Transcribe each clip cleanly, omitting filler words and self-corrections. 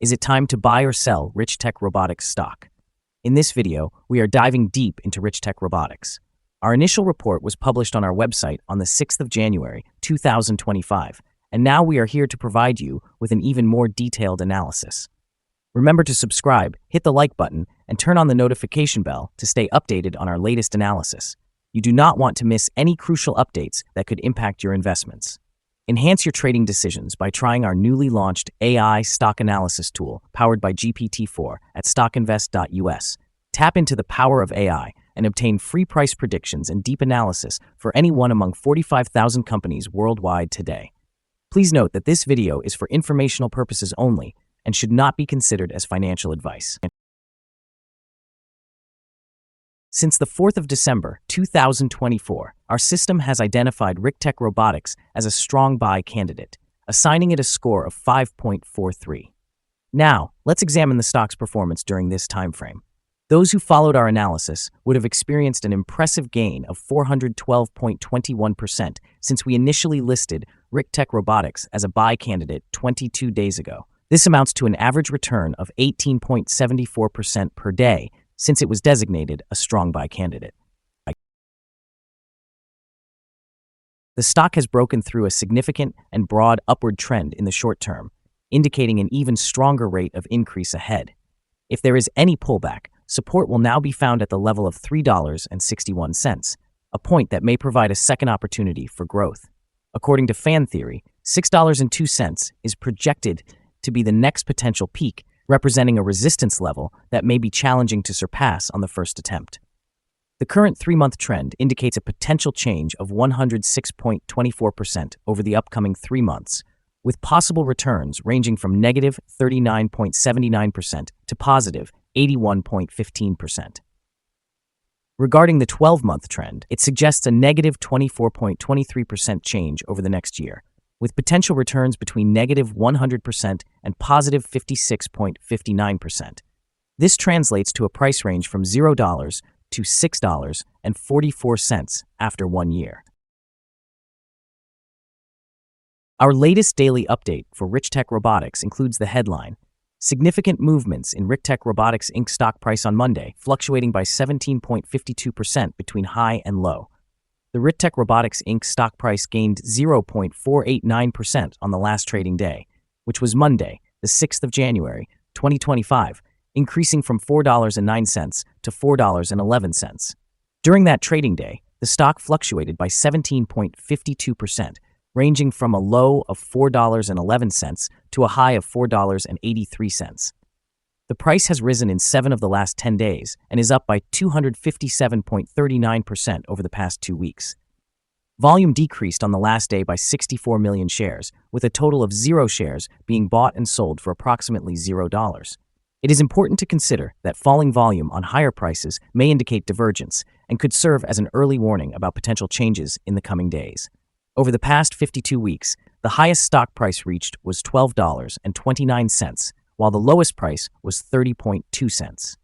Is it time to buy or sell Richtech Robotics stock? In this video, we are diving deep into Richtech Robotics. Our initial report was published on our website on the 6th of January, 2025, and now we are here to provide you with an even more detailed analysis. Remember to subscribe, hit the like button, and turn on the notification bell to stay updated on our latest analysis. You do not want to miss any crucial updates that could impact your investments. Enhance your trading decisions by trying our newly launched AI stock analysis tool powered by GPT-4 at StockInvest.us. Tap into the power of AI and obtain free price predictions and deep analysis for any one among 45,000 companies worldwide today. Please note that this video is for informational purposes only and should not be considered as financial advice. Since the 4th of December, 2024, our system has identified Richtech Robotics as a strong buy candidate, assigning it a score of 5.43. Now, let's examine the stock's performance during this time frame. Those who followed our analysis would have experienced an impressive gain of 412.21% since we initially listed Richtech Robotics as a buy candidate 22 days ago. This amounts to an average return of 18.74% per day, since it was designated a strong buy candidate. The stock has broken through a significant and broad upward trend in the short term, indicating an even stronger rate of increase ahead. If there is any pullback, support will now be found at the level of $3.61, a point that may provide a second opportunity for growth. According to fan theory, $6.02 is projected to be the next potential peak, representing a resistance level that may be challenging to surpass on the first attempt. The current 3-month trend indicates a potential change of 106.24% over the upcoming 3 months, with possible returns ranging from negative 39.79% to positive 81.15%. Regarding the 12-month trend, it suggests a negative 24.23% change over the next year, with potential returns between negative 100% and positive 56.59%. This translates to a price range from $0 to $6.44 after 1 year. Our latest daily update for Richtech Robotics includes the headline: Significant movements in Richtech Robotics Inc. stock price on Monday, fluctuating by 17.52% between high and low. The Richtech Robotics Inc. stock price gained 0.489% on the last trading day, which was Monday, the 6th of January, 2025, increasing from $4.09 to $4.11. During that trading day, the stock fluctuated by 17.52%, ranging from a low of $4.11 to a high of $4.83. The price has risen in 7 of the last 10 days and is up by 257.39% over the past 2 weeks. Volume decreased on the last day by 64 million shares, with a total of 0 shares being bought and sold for approximately $0. It is important to consider that falling volume on higher prices may indicate divergence and could serve as an early warning about potential changes in the coming days. Over the past 52 weeks, the highest stock price reached was $12.29, while the lowest price was 30.2 cents.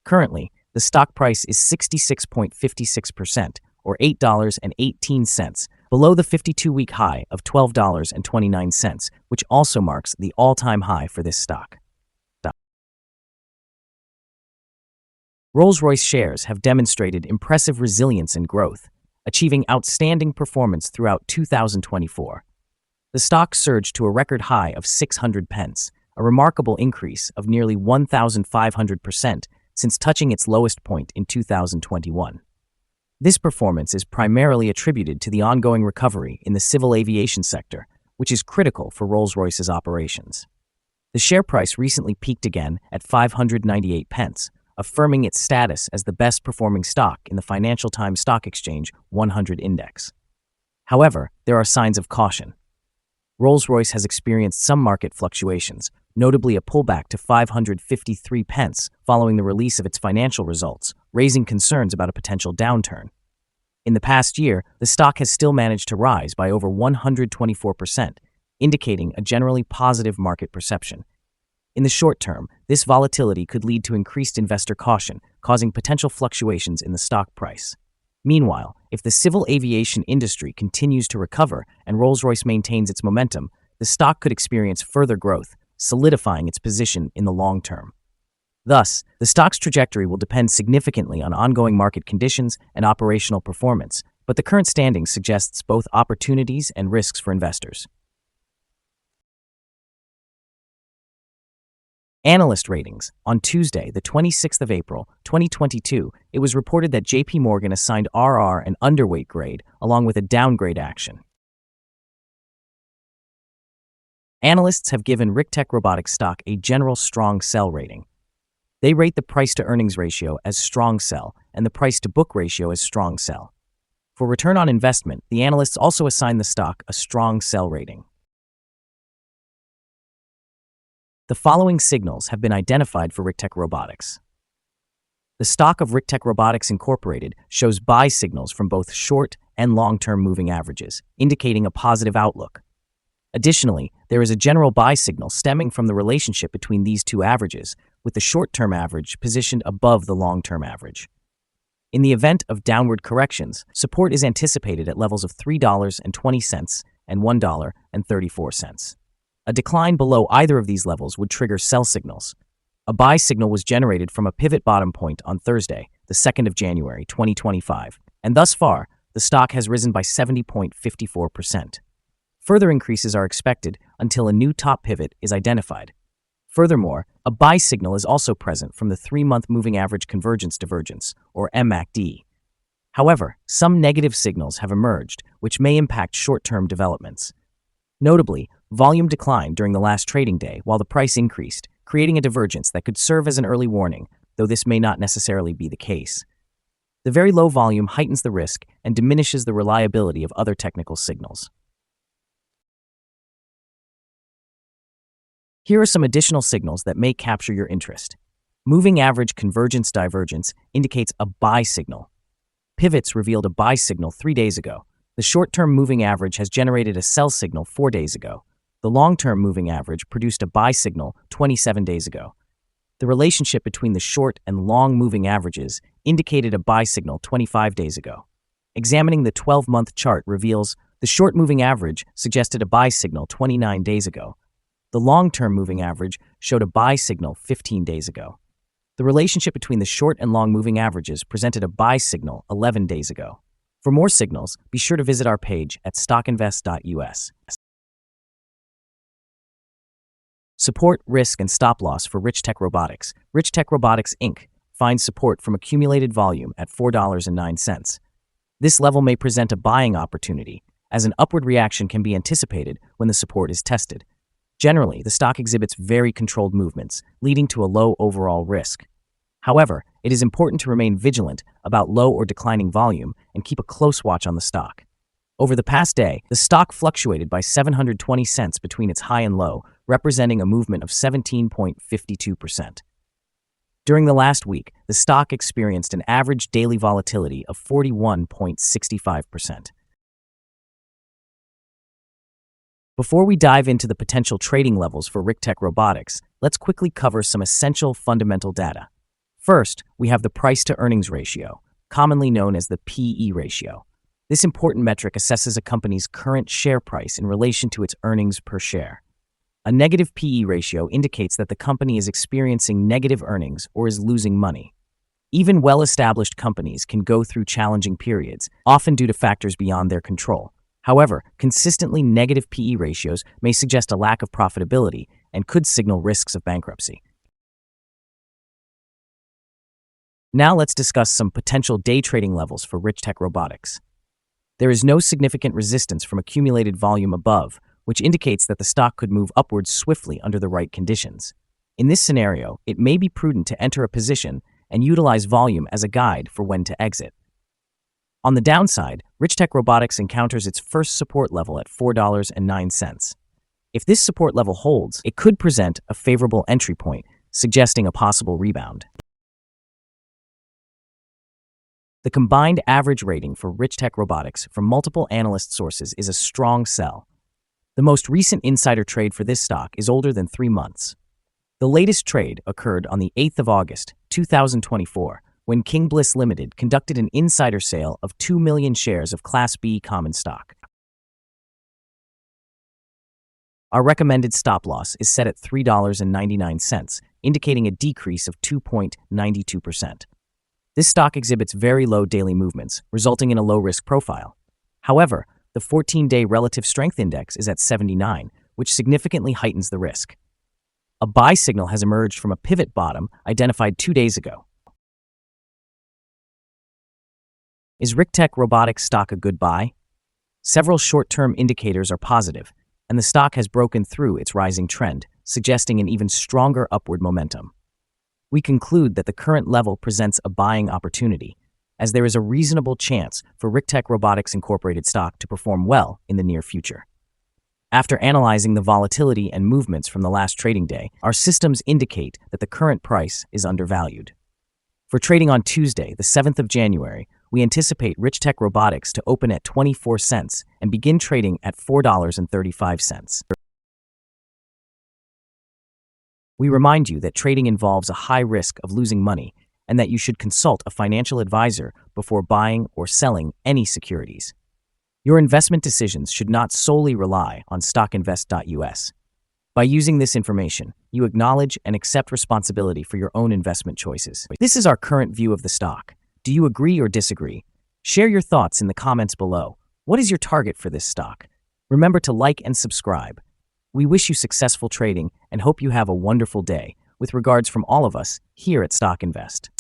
Currently, the stock price is 66.56%, or $8.18, below the 52-week high of $12.29, which also marks the all-time high for this stock. Rolls-Royce shares have demonstrated impressive resilience and growth, achieving outstanding performance throughout 2024. The stock surged to a record high of 600 pence, a remarkable increase of nearly 1,500% since touching its lowest point in 2021. This performance is primarily attributed to the ongoing recovery in the civil aviation sector, which is critical for Rolls-Royce's operations. The share price recently peaked again at 598 pence, affirming its status as the best-performing stock in the Financial Times Stock Exchange 100 index. However, there are signs of caution. Rolls-Royce has experienced some market fluctuations, notably a pullback to 553 pence following the release of its financial results, raising concerns about a potential downturn. In the past year, the stock has still managed to rise by over 124%, indicating a generally positive market perception. In the short term, this volatility could lead to increased investor caution, causing potential fluctuations in the stock price. Meanwhile, if the civil aviation industry continues to recover and Rolls-Royce maintains its momentum, the stock could experience further growth, solidifying its position in the long term. Thus, the stock's trajectory will depend significantly on ongoing market conditions and operational performance, but the current standing suggests both opportunities and risks for investors. Analyst ratings. On Tuesday, the 26th of April, 2022, it was reported that JP Morgan assigned RR an underweight grade along with a downgrade action. Analysts have given Richtech Robotics stock a general strong sell rating. They rate the price-to-earnings ratio as strong sell and the price-to-book ratio as strong sell. For return on investment, the analysts also assign the stock a strong sell rating. The following signals have been identified for Richtech Robotics. The stock of Richtech Robotics Inc. shows buy signals from both short and long-term moving averages, indicating a positive outlook. Additionally, there is a general buy signal stemming from the relationship between these two averages, with the short-term average positioned above the long-term average. In the event of downward corrections, support is anticipated at levels of $3.20 and $1.34. A decline below either of these levels would trigger sell signals. A buy signal was generated from a pivot bottom point on Thursday, the 2nd of January, 2025, and thus far, the stock has risen by 70.54%. Further increases are expected until a new top pivot is identified. Furthermore, a buy signal is also present from the 3-month moving average convergence divergence, or MACD. However, some negative signals have emerged, which may impact short-term developments. Notably, volume declined during the last trading day while the price increased, creating a divergence that could serve as an early warning, though this may not necessarily be the case. The very low volume heightens the risk and diminishes the reliability of other technical signals. Here are some additional signals that may capture your interest. Moving average convergence divergence indicates a buy signal. Pivots revealed a buy signal 3 days ago. The short-term moving average has generated a sell signal 4 days ago. The long-term moving average produced a buy signal 27 days ago. The relationship between the short and long moving averages indicated a buy signal 25 days ago. Examining the 12-month chart reveals the short moving average suggested a buy signal 29 days ago. The long-term moving average showed a buy signal 15 days ago. The relationship between the short and long moving averages presented a buy signal 11 days ago. For more signals, be sure to visit our page at StockInvest.us. Support, risk, and stop loss for Richtech Robotics. Richtech Robotics Inc. finds support from accumulated volume at $4.09. This level may present a buying opportunity, as an upward reaction can be anticipated when the support is tested. Generally, the stock exhibits very controlled movements, leading to a low overall risk. However, it is important to remain vigilant about low or declining volume and keep a close watch on the stock. Over the past day, the stock fluctuated by 720 cents between its high and low, representing a movement of 17.52%. During the last week, the stock experienced an average daily volatility of 41.65%. Before we dive into the potential trading levels for Richtech Robotics, let's quickly cover some essential fundamental data. First, we have the price-to-earnings ratio, commonly known as the PE ratio. This important metric assesses a company's current share price in relation to its earnings per share. A negative PE ratio indicates that the company is experiencing negative earnings or is losing money. Even well-established companies can go through challenging periods, often due to factors beyond their control. However, consistently negative PE ratios may suggest a lack of profitability and could signal risks of bankruptcy. Now let's discuss some potential day trading levels for Richtech Robotics. There is no significant resistance from accumulated volume above, which indicates that the stock could move upwards swiftly under the right conditions. In this scenario, it may be prudent to enter a position and utilize volume as a guide for when to exit. On the downside, Richtech Robotics encounters its first support level at $4.09. If this support level holds, it could present a favorable entry point, suggesting a possible rebound. The combined average rating for Richtech Robotics from multiple analyst sources is a strong sell. The most recent insider trade for this stock is older than 3 months. The latest trade occurred on the 8th of August, 2024, when King Bliss Limited conducted an insider sale of 2 million shares of Class B common stock. Our recommended stop loss is set at $3.99, indicating a decrease of 2.92%. This stock exhibits very low daily movements, resulting in a low-risk profile. However, the 14-day relative strength index is at 79, which significantly heightens the risk. A buy signal has emerged from a pivot bottom identified 2 days ago. Is Richtech Robotics stock a good buy? Several short-term indicators are positive, and the stock has broken through its rising trend, suggesting an even stronger upward momentum. We conclude that the current level presents a buying opportunity, as there is a reasonable chance for Richtech Robotics Incorporated stock to perform well in the near future. After analyzing the volatility and movements from the last trading day, our systems indicate that the current price is undervalued. For trading on Tuesday, the 7th of January, we anticipate Richtech Robotics to open at 24 cents and begin trading at $4.35. We remind you that trading involves a high risk of losing money and that you should consult a financial advisor before buying or selling any securities. Your investment decisions should not solely rely on StockInvest.us. By using this information, you acknowledge and accept responsibility for your own investment choices. This is our current view of the stock. Do you agree or disagree? Share your thoughts in the comments below. What is your target for this stock? Remember to like and subscribe. We wish you successful trading and hope you have a wonderful day. With regards from all of us here at StockInvest.